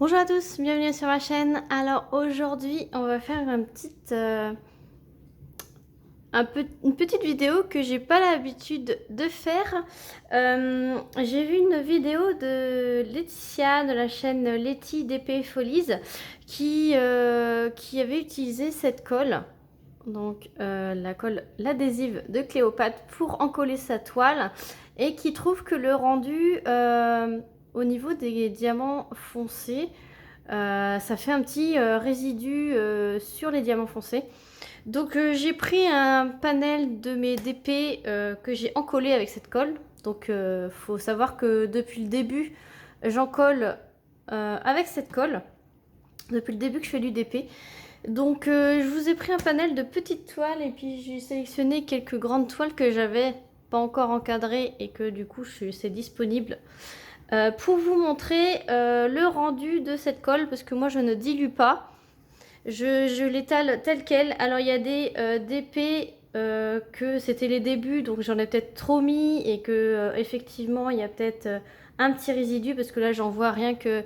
Bonjour à tous, bienvenue sur ma chaîne. Alors aujourd'hui on va faire une petite vidéo que j'ai pas l'habitude de faire. J'ai vu une vidéo de Laetitia de la chaîne Letty DP Folies qui avait utilisé cette colle. Donc la colle, l'adhésive de Cléopâtre pour encoller sa toile et qui trouve que le rendu au niveau des diamants foncés, ça fait un petit résidu sur les diamants foncés. Donc j'ai pris un panel de mes DP que j'ai encollé avec cette colle. Donc faut savoir que depuis le début j'encolle avec cette colle. Depuis le début que je fais du DP. Donc je vous ai pris un panel de petites toiles et puis j'ai sélectionné quelques grandes toiles que j'avais pas encore encadrées et que du coup c'est disponible pour vous montrer le rendu de cette colle, parce que moi je ne dilue pas, je l'étale tel quel. Alors il y a des DP que c'était les débuts, donc j'en ai peut-être trop mis et que effectivement il y a peut-être un petit résidu, parce que là j'en vois rien que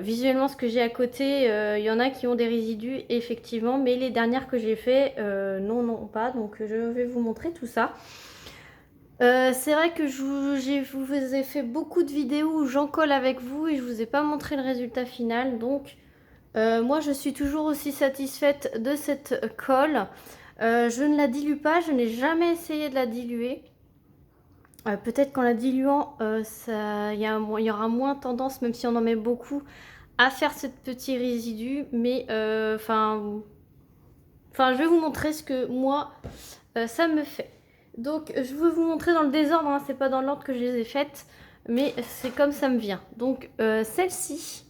visuellement ce que j'ai à côté. Il y en a qui ont des résidus effectivement, mais les dernières que j'ai fait non pas, donc je vais vous montrer tout ça. C'est vrai que je vous ai fait beaucoup de vidéos où j'en colle avec vous et je vous ai pas montré le résultat final, donc moi je suis toujours aussi satisfaite de cette colle. Je ne la dilue pas, je n'ai jamais essayé de la diluer. Peut-être qu'en la diluant, il y aura moins tendance, même si on en met beaucoup, à faire ce petit résidu. Mais je vais vous montrer ce que moi, ça me fait. Donc je vais vous montrer dans le désordre, hein, c'est pas dans l'ordre que je les ai faites, mais c'est comme ça me vient. Donc celle-ci,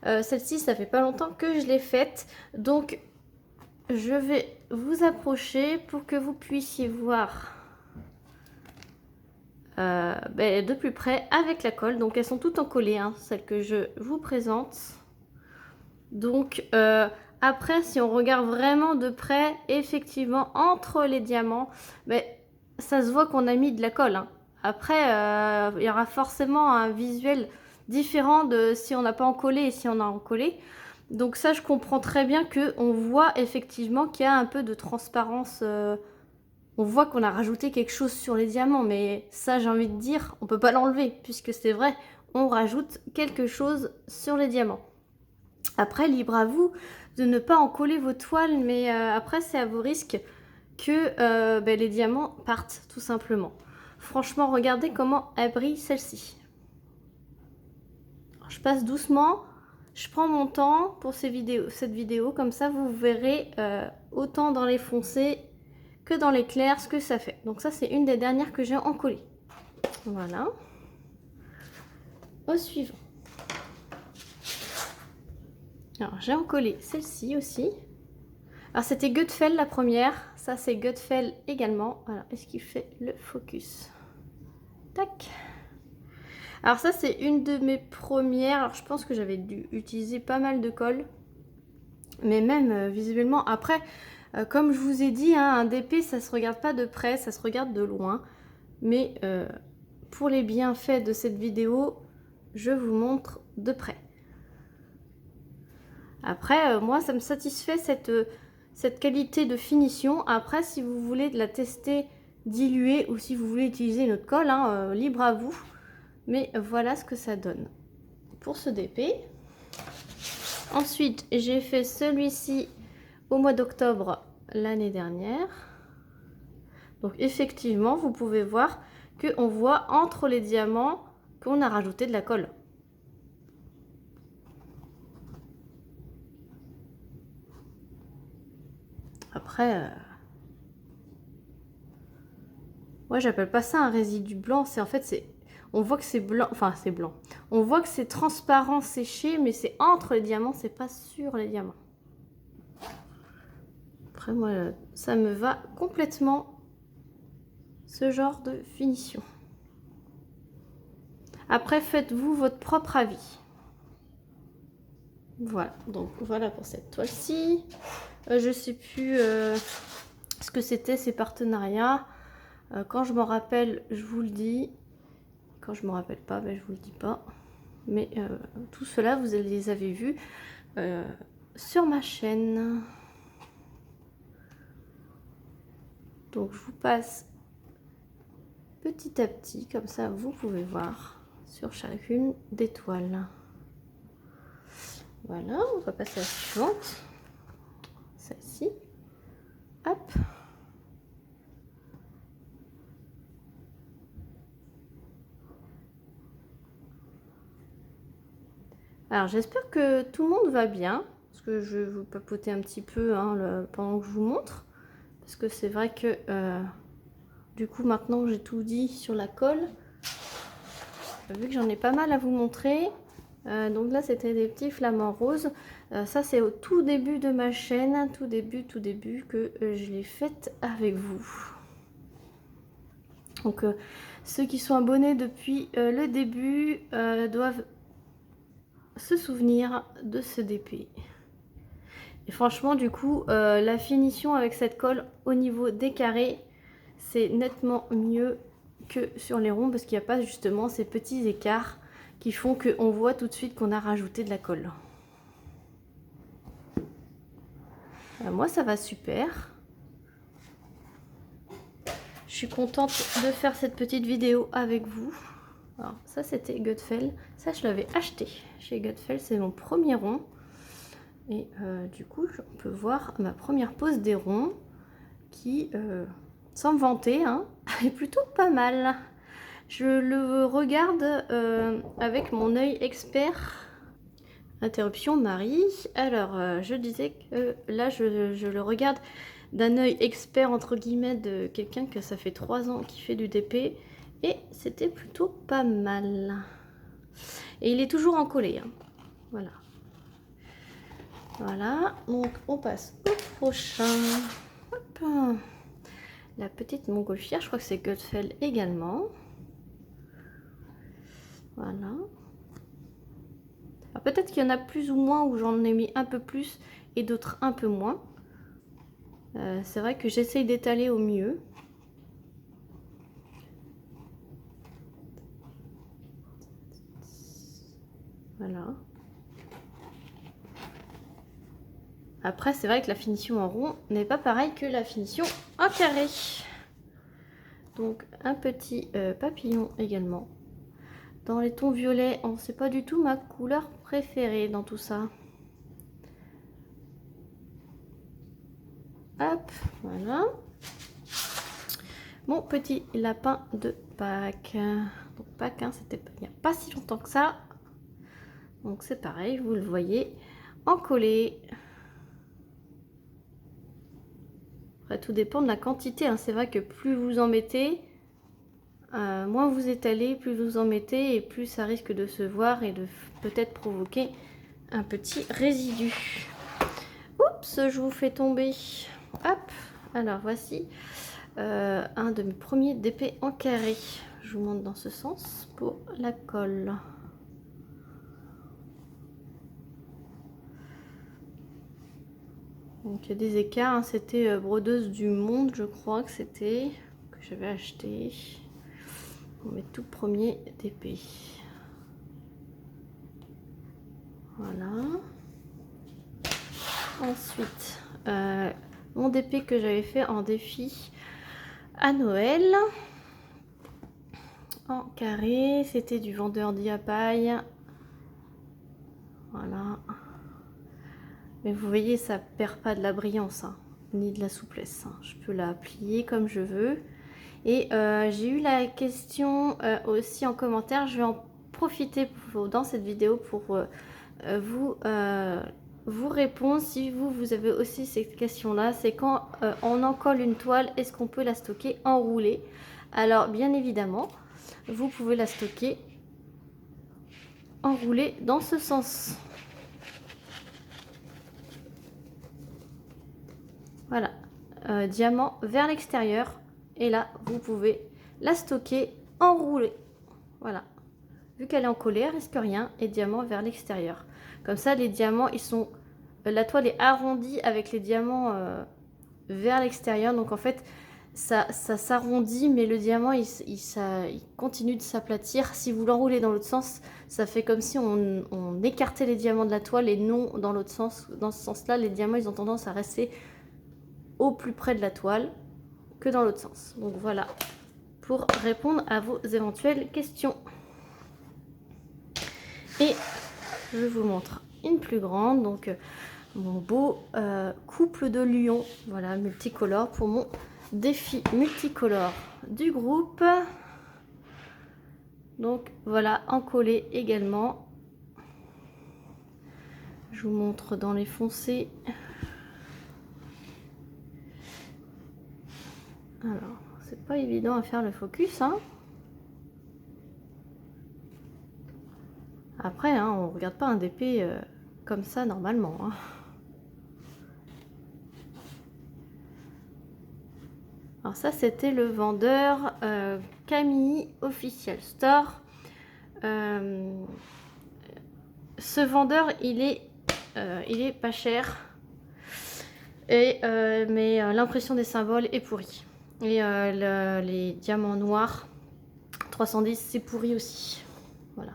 ça fait pas longtemps que je l'ai faite. Donc je vais vous approcher pour que vous puissiez voir de plus près avec la colle. Donc elles sont toutes encollées, hein, celles que je vous présente. Donc après, si on regarde vraiment de près, effectivement entre les diamants, ça se voit qu'on a mis de la colle, hein. Après il y aura forcément un visuel différent de si on n'a pas encollé et si on a encollé. Donc ça, je comprends très bien qu'on voit effectivement qu'il y a un peu de transparence. On voit qu'on a rajouté quelque chose sur les diamants, mais ça, j'ai envie de dire, on peut pas l'enlever, puisque c'est vrai, on rajoute quelque chose sur les diamants. Après, libre à vous de ne pas en coller vos toiles, mais après, c'est à vos risques que les diamants partent, tout simplement. Franchement, regardez comment elle brille, celle-ci. Je passe doucement, je prends mon temps pour cette vidéo, comme ça, vous verrez autant dans les foncés que dans les clairs ce que ça fait. Donc ça, c'est une des dernières que j'ai encollées. Voilà. Au suivant. Alors j'ai encollé celle-ci aussi. Alors c'était Gutfeld la première, ça c'est Gutfeld également. Alors est-ce qu'il fait le focus? Tac. Alors ça c'est une de mes premières. Alors je pense que j'avais dû utiliser pas mal de colle, mais même visuellement après, comme je vous ai dit, hein, un DP ça se regarde pas de près, ça se regarde de loin. Mais pour les bienfaits de cette vidéo, je vous montre de près. Après, moi, ça me satisfait cette qualité de finition. Après, si vous voulez la tester diluée ou si vous voulez utiliser une autre colle, hein, libre à vous. Mais voilà ce que ça donne pour ce DP. Ensuite, j'ai fait celui-ci au mois d'octobre l'année dernière. Donc effectivement, vous pouvez voir qu'on voit entre les diamants qu'on a rajouté de la colle. Après, moi j'appelle pas ça un résidu blanc, on voit que c'est blanc, enfin c'est blanc. On voit que c'est transparent séché, mais c'est entre les diamants, c'est pas sur les diamants. Après moi, ça me va complètement, ce genre de finition. Après, faites-vous votre propre avis. Voilà, donc voilà pour cette toile-ci. Je sais plus ce que c'était ces partenariats. Quand je m'en rappelle, je vous le dis. Quand je me rappelle pas, je vous le dis pas. Mais tout cela, vous les avez vus sur ma chaîne. Donc je vous passe petit à petit, comme ça vous pouvez voir sur chacune des toiles. Voilà, on va passer à la suivante, celle-ci. Hop. Alors j'espère que tout le monde va bien, parce que je vais vous papoter un petit peu hein, pendant que je vous montre, parce que c'est vrai que du coup maintenant j'ai tout dit sur la colle, vu que j'en ai pas mal à vous montrer. Donc là c'était des petits flamants roses, ça c'est au tout début de ma chaîne, tout début que je l'ai faite avec vous. Donc ceux qui sont abonnés depuis le début doivent se souvenir de ce DP. Et franchement du coup la finition avec cette colle au niveau des carrés, c'est nettement mieux que sur les ronds, parce qu'il n'y a pas justement ces petits écarts qui font qu'on voit tout de suite qu'on a rajouté de la colle. Moi ça va super. Je suis contente de faire cette petite vidéo avec vous. Alors ça c'était Gutfeld, ça je l'avais acheté chez Gutfeld, c'est mon premier rond. Et du coup on peut voir ma première pose des ronds qui, sans me vanter, hein, est plutôt pas mal. Je le regarde avec mon œil expert. Interruption Marie. Alors je disais que là je le regarde d'un œil expert entre guillemets, de quelqu'un que ça fait 3 ans qui fait du DP, et c'était plutôt pas mal. Et il est toujours en collé, hein. Voilà. Voilà, donc on passe au prochain. Hop. La petite montgolfière, je crois que c'est Gutfeld également. Voilà. Alors peut-être qu'il y en a plus ou moins où j'en ai mis un peu plus et d'autres un peu moins. C'est vrai que j'essaye d'étaler au mieux. Voilà. Après, c'est vrai que la finition en rond n'est pas pareille que la finition en carré. Donc un petit papillon également. Dans les tons violets, c'est pas du tout ma couleur préférée dans tout ça. Hop, voilà. Mon petit lapin de Pâques. Donc Pâques, hein, c'était il n'y a pas si longtemps que ça. Donc c'est pareil, vous le voyez, en collé. Après, tout dépend de la quantité, hein. C'est vrai que plus vous en mettez, moins vous étalez, plus vous en mettez, et plus ça risque de se voir et de peut-être provoquer un petit résidu. Oups, je vous fais tomber. Hop, alors voici un de mes premiers DP en carré. Je vous montre dans ce sens pour la colle. Donc il y a des écarts, hein. C'était Brodeuse du Monde, je crois que c'était, que j'avais acheté pour mes tout premiers DP. Voilà. Ensuite, mon DP que j'avais fait en défi à Noël, en carré, c'était du Vendeur Diapaille. Voilà. Mais vous voyez, ça perd pas de la brillance, hein, ni de la souplesse, hein. Je peux la plier comme je veux. Et j'ai eu la question aussi en commentaire. Je vais en profiter dans cette vidéo pour vous répondre si vous avez aussi cette question-là. C'est quand on encolle une toile, est-ce qu'on peut la stocker enroulée? Alors, bien évidemment, vous pouvez la stocker enroulée dans ce sens. Voilà, diamant vers l'extérieur. Et là, vous pouvez la stocker enroulée. Voilà. Vu qu'elle est encollée, elle risque rien. Et diamant vers l'extérieur. Comme ça, les diamants, ils sont... la toile est arrondie avec les diamants vers l'extérieur. Donc en fait, ça s'arrondit, mais le diamant, il continue de s'aplatir. Si vous l'enroulez dans l'autre sens, ça fait comme si on écartait les diamants de la toile et non dans l'autre sens. Dans ce sens-là, les diamants, ils ont tendance à rester au plus près de la toile que dans l'autre sens. Donc voilà, pour répondre à vos éventuelles questions. Et je vous montre une plus grande, donc mon beau couple de lions, voilà, multicolore pour mon défi multicolore du groupe. Donc voilà, encollé également. Je vous montre dans les foncés. Alors, c'est pas évident à faire le focus, hein. Après, hein, on regarde pas un DP comme ça normalement, hein. Alors ça, c'était le vendeur Camille Official Store. Ce vendeur, il est pas cher, et mais l'impression des symboles est pourrie. Et les diamants noirs 310, c'est pourri aussi. Voilà.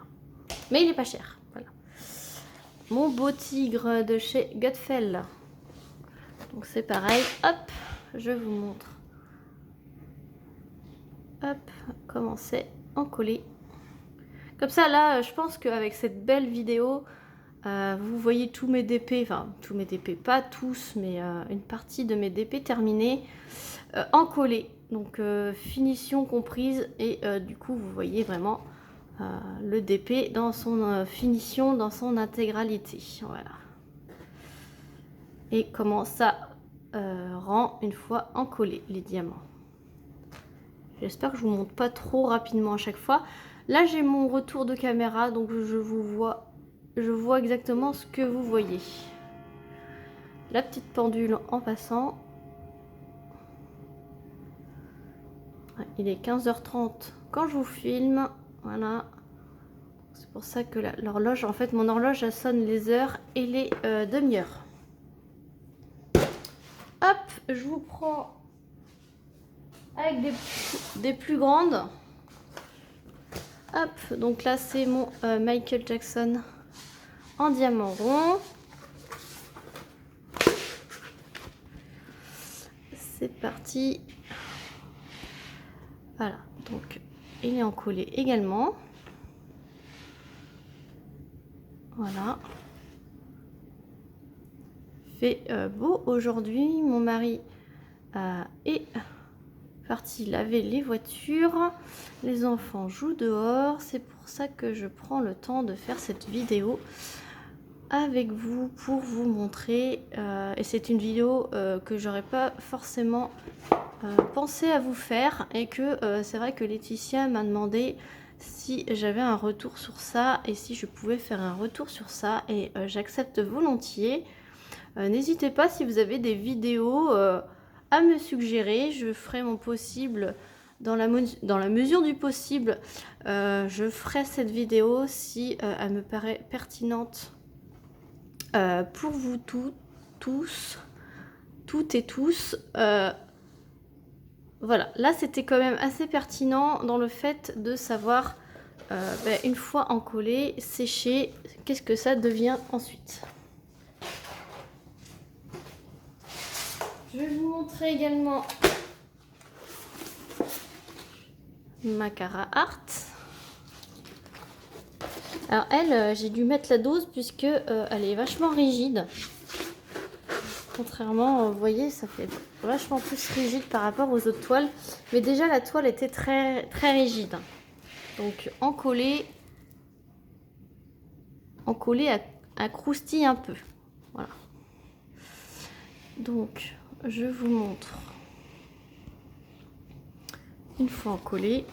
Mais il est pas cher. Voilà. Mon beau tigre de chez Gutfeld. Donc c'est pareil. Hop, je vous montre. Hop, comment c'est encollé. Comme ça, là, je pense qu'avec cette belle vidéo, vous voyez tous mes DP, enfin tous mes DP, pas tous, mais une partie de mes DP terminés, encollés. Donc finition comprise, et du coup, vous voyez vraiment le DP dans son finition, dans son intégralité. Voilà. Et comment ça rend une fois encollé les diamants. J'espère que je vous montre pas trop rapidement à chaque fois. Là, j'ai mon retour de caméra, donc je vois exactement ce que vous voyez. La petite pendule en passant. Il est 15h30 quand je vous filme. Voilà. C'est pour ça que l'horloge, en fait, mon horloge, elle sonne les heures et les demi-heures. Hop, je vous prends avec des plus grandes. Hop, donc là c'est mon Michael Jackson en diamant rond. C'est parti. Voilà, donc il est encollé également. Voilà. Fait beau aujourd'hui. Mon mari est parti laver les voitures. Les enfants jouent dehors. C'est pour ça que je prends le temps de faire cette vidéo avec vous pour vous montrer. Et c'est une vidéo que j'aurais pas forcément pensé à vous faire. Et que c'est vrai que Laetitia m'a demandé si j'avais un retour sur ça et si je pouvais faire un retour sur ça. Et j'accepte volontiers. N'hésitez pas si vous avez des vidéos à me suggérer. Je ferai mon possible, dans la mesure du possible, je ferai cette vidéo si elle me paraît pertinente pour vous toutes et tous. Voilà, là c'était quand même assez pertinent dans le fait de savoir, une fois encollé, séché, qu'est-ce que ça devient ensuite. Je vais vous montrer également ma Cara Art. Alors elle, j'ai dû mettre la dose puisque elle est vachement rigide. Contrairement, vous voyez, ça fait vachement plus rigide par rapport aux autres toiles. Mais déjà la toile était très rigide. Donc encollé à croustille un peu. Voilà. Donc je vous montre une fois encollé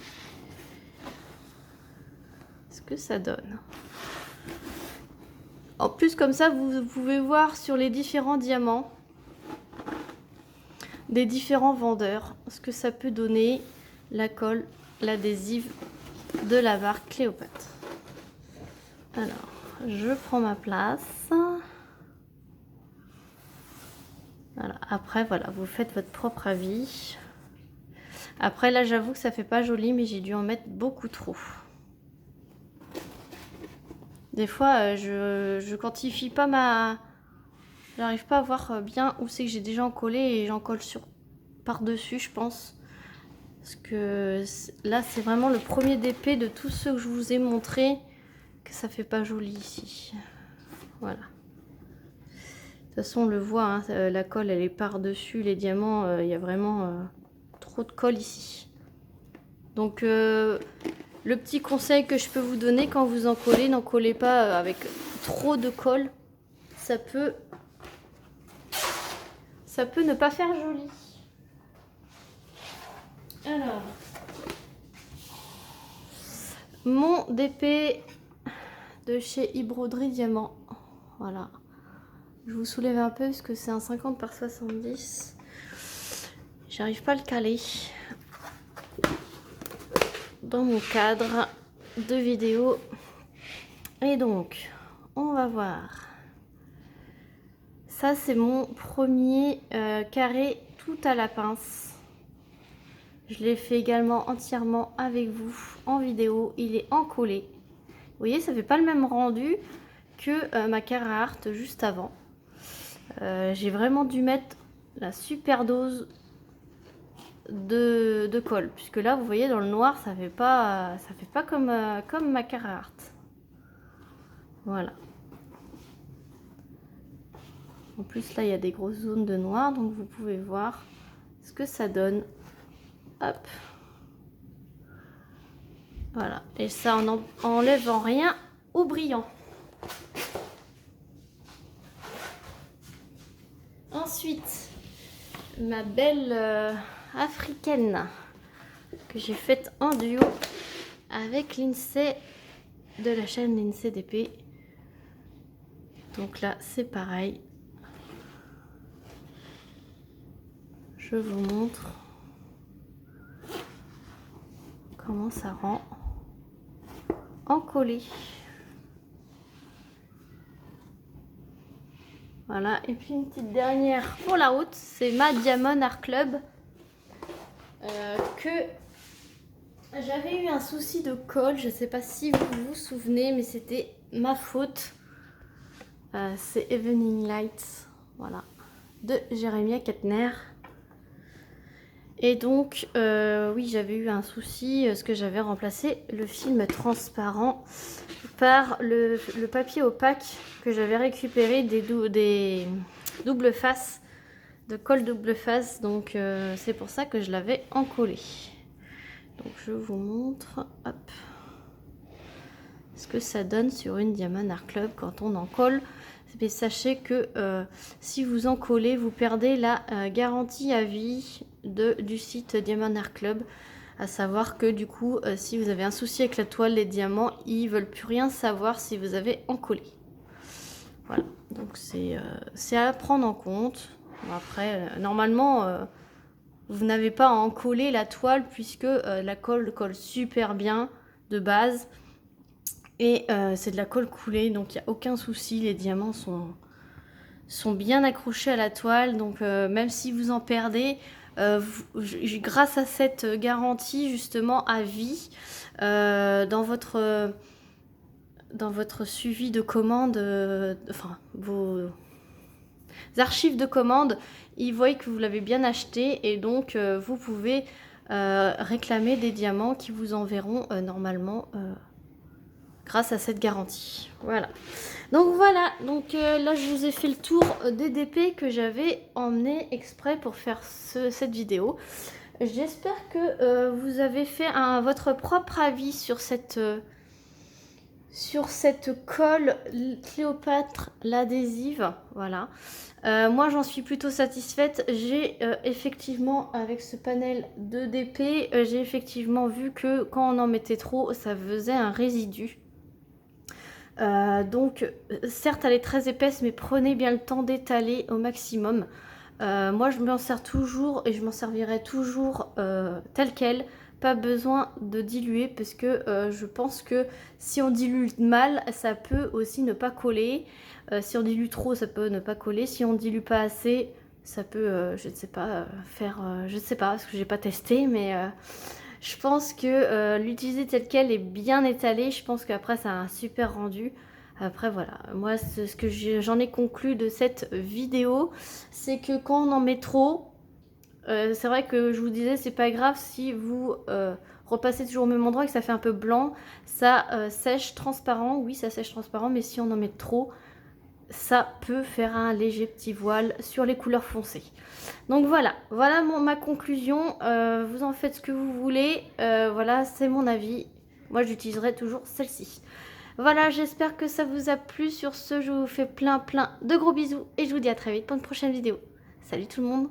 ce que ça donne. En plus, comme ça, vous pouvez voir sur les différents diamants des différents vendeurs ce que ça peut donner, la colle, l'adhésif de la marque Cléopâtre. Alors, je prends ma place. Voilà. Après, voilà, vous faites votre propre avis. Après là j'avoue que ça fait pas joli, mais j'ai dû en mettre beaucoup trop. Des fois je quantifie pas ma... J'arrive pas à voir bien où c'est que j'ai déjà encollé et j'en colle sur par-dessus, je pense. Parce que là c'est vraiment le premier DP de tous ceux que je vous ai montré que ça fait pas joli ici. Voilà. De toute façon on le voit, hein, la colle elle est par-dessus les diamants, il y a vraiment trop de colle ici. Donc le petit conseil que je peux vous donner quand vous en collez, n'en collez pas avec trop de colle. Ça peut ne pas faire joli. Alors, mon DP de chez e-Broderie Diamant. Voilà. Je vous soulève un peu parce que c'est un 50 par 70. J'arrive pas à le caler dans mon cadre de vidéo. Et donc, on va voir. Ça, c'est mon premier carré tout à la pince. Je l'ai fait également entièrement avec vous en vidéo. Il est encollé. Vous voyez, ça fait pas le même rendu que ma Carhartt juste avant. J'ai vraiment dû mettre la super dose de colle, puisque là, vous voyez, dans le noir, ça fait pas comme ma Carhartt. Voilà. En plus, là, il y a des grosses zones de noir, donc vous pouvez voir ce que ça donne. Hop. Voilà. Et ça en enlève en rien au brillant. Ensuite, ma belle africaine que j'ai faite en duo avec Lindsay de la chaîne Lindsay DP. Donc là, c'est pareil. Je vous montre comment ça rend encollé. Voilà, et puis une petite dernière pour la route, c'est ma Diamond Art Club que j'avais eu un souci de colle, je ne sais pas si vous vous souvenez, mais c'était ma faute. C'est Evening Lights, voilà, de Jérémia Kettner. Et donc, oui, j'avais eu un souci, parce que j'avais remplacé le film transparent par le papier opaque que j'avais récupéré des doubles faces, de colle double face. Donc, c'est pour ça que je l'avais encollé. Donc, je vous montre, hop, ce que ça donne sur une Diamond Art Club quand on en colle. Mais sachez que si vous en collez, vous perdez la garantie à vie du site Diamond Art Club. À savoir que du coup, si vous avez un souci avec la toile, les diamants, ils veulent plus rien savoir si vous avez encollé. Voilà, donc c'est à prendre en compte. Bon, après, normalement, vous n'avez pas à encoller la toile puisque la colle colle super bien de base. Et c'est de la colle coulée, donc il n'y a aucun souci, les diamants sont bien accrochés à la toile, donc même si vous en perdez, grâce à cette garantie justement à vie, dans votre suivi de commande, enfin vos archives de commande, ils voient que vous l'avez bien acheté et donc vous pouvez réclamer des diamants qui vous enverront normalement grâce à cette garantie. Voilà. Donc voilà, donc là je vous ai fait le tour des DP que j'avais emmené exprès pour faire cette vidéo. J'espère que vous avez fait votre propre avis sur cette colle Cléopâtre l'adhésive. Voilà. Moi j'en suis plutôt satisfaite. J'ai effectivement avec ce panel de DP, j'ai effectivement vu que quand on en mettait trop, ça faisait un résidu. Donc certes elle est très épaisse, mais prenez bien le temps d'étaler au maximum. Moi je m'en sers toujours et je m'en servirai toujours telle quelle, pas besoin de diluer parce que je pense que si on dilue mal ça peut aussi ne pas coller. Si on dilue trop ça peut ne pas coller, si on dilue pas assez ça peut, je ne sais pas, faire, je ne sais pas, parce que j'ai pas testé, mais je pense que l'utiliser tel quel est bien étalé. Je pense qu'après, ça a un super rendu. Après, voilà, moi, ce que j'en ai conclu de cette vidéo, c'est que quand on en met trop, c'est vrai que je vous disais, c'est pas grave si vous repassez toujours au même endroit et que ça fait un peu blanc. Ça sèche transparent, oui, ça sèche transparent, mais si on en met trop, ça peut faire un léger petit voile sur les couleurs foncées. Donc voilà, voilà ma conclusion. Vous en faites ce que vous voulez. Voilà, c'est mon avis. Moi, j'utiliserai toujours celle-ci. Voilà, j'espère que ça vous a plu. Sur ce, je vous fais plein de gros bisous et je vous dis à très vite pour une prochaine vidéo. Salut tout le monde!